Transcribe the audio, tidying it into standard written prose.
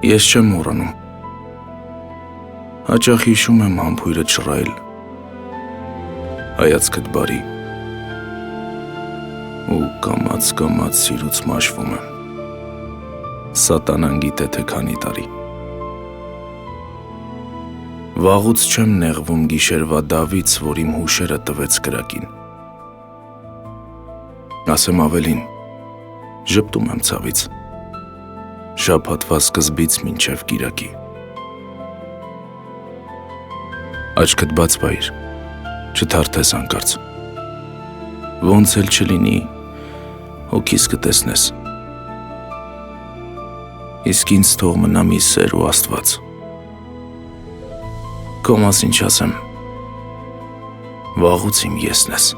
Ես չեմ մոռանում։ Հաճախ հիշում եմ համբույրը չռայլ, հայացքդ բարի, ու կամաց սիրուց մաշվում եմ, սատանան գիտե թե քանի տարի։ Վաղուց չեմ նեղվում գիշերվա դավից, որ իմ հուշերը տվեց կրակին։ Ասեմ ավելին, ժպտում եմ ցավից, շաբաթվա սկզբից մինչև կիրակի։ Աչքդ բաց պահիր, չթարթես հանկարծ, ոնց էլ չլինի, հոգիս կտեսնես, իսկ ինձ թող մնա մի սեր ու Աստված։ Քո մասին չասեմ, վաղուց իմ եսն ես։